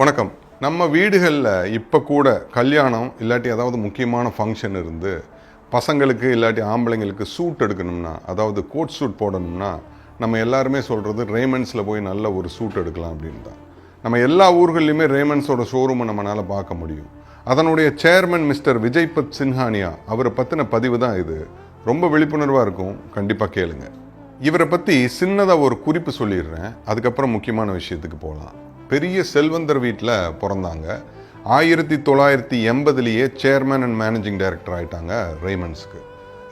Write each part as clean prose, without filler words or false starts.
வணக்கம். நம்ம வீடுகளில் இப்போ கூட கல்யாணம் இல்லாட்டி ஏதாவது முக்கியமான ஃபங்க்ஷன் இருந்து பசங்களுக்கு இல்லாட்டி ஆம்பளைங்களுக்கு சூட் எடுக்கணும்னா, அதாவது கோட் சூட் போடணும்னா, நம்ம எல்லாருமே சொல்கிறது ரேமண்ட்ஸில் போய் நல்ல ஒரு சூட் எடுக்கலாம் அப்படின்னு தான். நம்ம எல்லா ஊர்கள்லையுமே ரேமண்ட்ஸோட ஷோரூமை நம்மளால் பார்க்க முடியும். அதனுடைய சேர்மன் மிஸ்டர் விஜய்பத் சின்ஹானியா அவரை பற்றின பதிவு தான் இது. ரொம்ப விழிப்புணர்வாக இருக்கும், கண்டிப்பாக கேளுங்க. இவரை பற்றி சின்னதாக ஒரு குறிப்பு சொல்லிடுறேன், அதுக்கப்புறம் முக்கியமான விஷயத்துக்கு போகலாம். பெரிய செல்வந்தர் வீட்டில் பிறந்தாங்க. 1980 சேர்மன் அண்ட் மேனேஜிங் டைரக்டர் ஆகிட்டாங்க ரேமண்ட்ஸ்க்கு.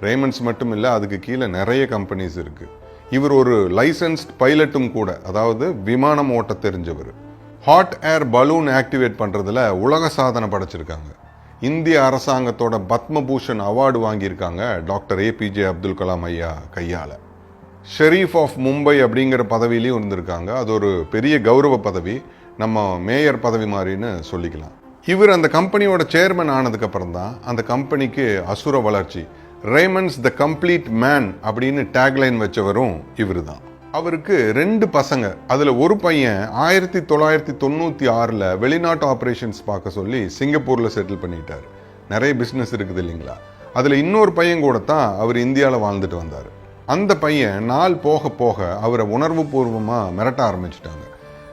ரேமண்ட்ஸ் மட்டும் இல்லை, அதுக்கு கீழே நிறைய கம்பெனிஸ் இருக்குது. இவர் ஒரு லைசன்ஸ்ட் பைலட்டும் கூட, அதாவது விமானம் ஓட்ட தெரிஞ்சவர். ஹாட் ஏர் பலூன் ஆக்டிவேட் பண்ணுறதுல உலக சாதனை படைச்சிருக்காங்க. இந்திய அரசாங்கத்தோட பத்மபூஷன் அவார்டு வாங்கியிருக்காங்க டாக்டர் APJ அப்துல் கலாம் ஐயா கையால். ஷெரீஃப் ஆஃப் மும்பை அப்படிங்கிற பதவியிலையும் இருந்திருக்காங்க. அது ஒரு பெரிய கௌரவ பதவி, நம்ம மேயர் பதவி மாதிரின்னு சொல்லிக்கலாம். இவர் அந்த கம்பெனியோட சேர்மன் ஆனதுக்கப்புறம் தான் அந்த கம்பெனிக்கு அசுர வளர்ச்சி. ரேமண்ட்ஸ் த கம்ப்ளீட் மேன் அப்படின்னு டேக்லைன் வச்சவரும் இவர் தான். அவருக்கு 2 பசங்க. அதில் ஒரு பையன் 1996 வெளிநாட்டு ஆப்ரேஷன்ஸ் பார்க்க சொல்லி சிங்கப்பூரில் செட்டில் பண்ணிட்டார். நிறைய பிஸ்னஸ் இருக்குது இல்லைங்களா. அதில் இன்னொரு பையன் கூட தான் அவர் இந்தியாவில் வாழ்ந்துட்டு வந்தார். அந்த பையன் நாள் போக போக அவரை உணர்வு பூர்வமாக மிரட்ட ஆரம்பிச்சிட்டாங்க.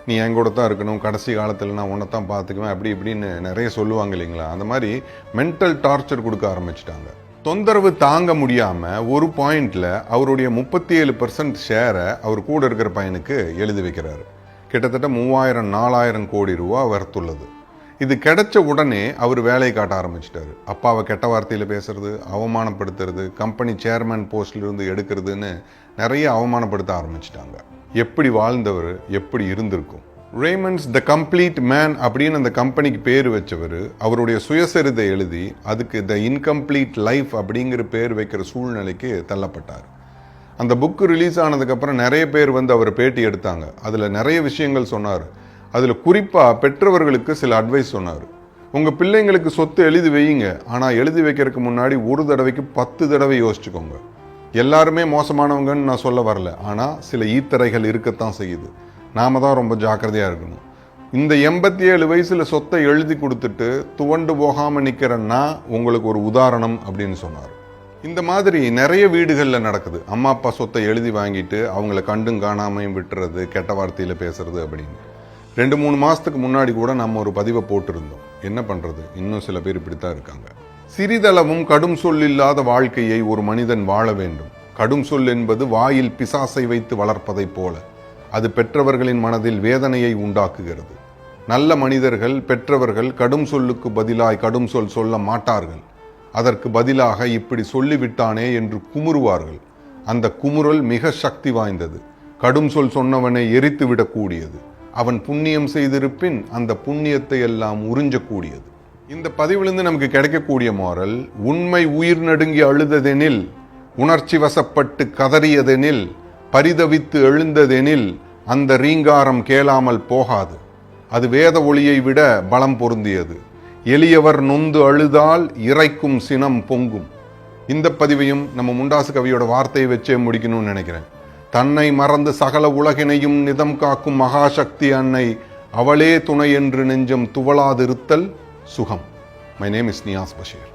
நீ என் கூட தான் இருக்கணும், கடைசி காலத்தில் நான் உன்னை தான் பார்த்துக்குவேன், அப்படி இப்படின்னு நிறைய சொல்லுவாங்க இல்லைங்களா. அந்த மாதிரி மென்டல் டார்ச்சர் கொடுக்க ஆரம்பிச்சிட்டாங்க. தொந்தரவு தாங்க முடியாமல் ஒரு பாயிண்டில் அவருடைய 37% ஷேரை அவர் கூட இருக்கிற பையனுக்கு எழுதி வைக்கிறாரு. கிட்டத்தட்ட 3000-4000 கோடி ரூபா வர்த்துள்ளது. இது கிடைச்ச உடனே அவர் வேலையை காட்ட ஆரம்பிச்சிட்டாரு. அப்பாவை கெட்ட வார்த்தையில் பேசுறது, அவமானப்படுத்துறது, கம்பெனி சேர்மன் போஸ்ட்லேருந்து எடுக்கிறதுன்னு நிறைய அவமானப்படுத்த ஆரம்பிச்சிட்டாங்க. எப்படி வாழ்ந்தவர், எப்படி இருந்திருக்கும். ரேமண்ட்ஸ் த கம்ப்ளீட் மேன் அப்படின்னு அந்த கம்பெனிக்கு பேர் வச்சவர் அவருடைய சுயசரிதை எழுதி அதுக்கு த இன்கம்ப்ளீட் லைஃப் அப்படிங்கிற பேர் வைக்கிற சூழ்நிலைக்கு தள்ளப்பட்டார். அந்த புக்கு ரிலீஸ் ஆனதுக்கப்புறம் நிறைய பேர் வந்து அவர் பேட்டி எடுத்தாங்க. அதில் நிறைய விஷயங்கள் சொன்னார். அதில் குறிப்பாக பெற்றவர்களுக்கு சில அட்வைஸ் சொன்னார். உங்கள் பிள்ளைங்களுக்கு சொத்து எழுதி வையுங்க, ஆனால் எழுதி வைக்கிறதுக்கு முன்னாடி ஒரு தடவைக்கு 10 தடவை யோசிச்சுக்கோங்க. எல்லாருமே மோசமானவங்கன்னு நான் சொல்ல வரல, ஆனால் சில ஈத்தரைகள் இருக்கத்தான் செய்யுது. நாம தான் ரொம்ப ஜாக்கிரதையாக இருக்கணும். இந்த 87 வயசில் சொத்தை எழுதி கொடுத்துட்டு துவண்டு போகாமல் நிற்கிறேன்னா உங்களுக்கு ஒரு உதாரணம் அப்படின்னு சொன்னார். இந்த மாதிரி நிறைய வீடுகளில் நடக்குது. அம்மா அப்பா சொத்தை எழுதி வாங்கிட்டு அவங்கள கண்டும் காணாமையும் விட்டுறது, கெட்ட வார்த்தையில் பேசுறது அப்படின்னு. 2-3 மாதத்துக்கு முன்னாடி கூட நம்ம ஒரு பதிவை போட்டிருந்தோம். என்ன பண்ணுறது, இன்னும் சில பேர் இப்படித்தான் இருக்காங்க. சிறிதளவும் கடும் சொல் இல்லாத வாழ்க்கையை ஒரு மனிதன் வாழ வேண்டும். கடும் சொல் என்பது வாயில் பிசாசை வைத்து வளர்ப்பதைப் போல அது பெற்றவர்களின் மனதில் வேதனையை உண்டாக்குகிறது. நல்ல மனிதர்கள், பெற்றவர்கள் கடும் சொல்லுக்கு பதிலாய் கடும் சொல் சொல்ல மாட்டார்கள். அதற்கு பதிலாக இப்படி சொல்லிவிட்டானே என்று குமுறுவார்கள். அந்த குமுறல் மிக சக்தி வாய்ந்தது. கடும் சொல் சொன்னவனை எரித்து விடக்கூடியது. அவன் புண்ணியம் செய்திருப்பின் அந்த புண்ணியத்தை எல்லாம் உறிஞ்சக்கூடியது. இந்த பதிவிலிருந்து நமக்கு கிடைக்கக்கூடிய மாரல், உண்மை உயிர் நடுங்கி அழுததெனில், உணர்ச்சி வசப்பட்டு கதறியதெனில், பரிதவித்து எழுந்ததெனில் அந்த ரீங்காரம் கேளாமல் போகாது. அது வேத ஒளியை விட பலம் பொருந்தியது. எளியவர் நொந்து அழுதால் இறைக்கும் சினம் பொங்கும். இந்த பதிவையும் நம்ம முண்டாசு கவியோட வார்த்தையை வச்சே முடிக்கணும்னு நினைக்கிறேன். தன்னை மறந்து சகல உலகினையும் நிதம் காக்கும் மகாசக்தி அன்னை, அவளே துணை என்று நெஞ்சம் துவளாதிருத்தல் சுகம். My name is Niyas Basheer.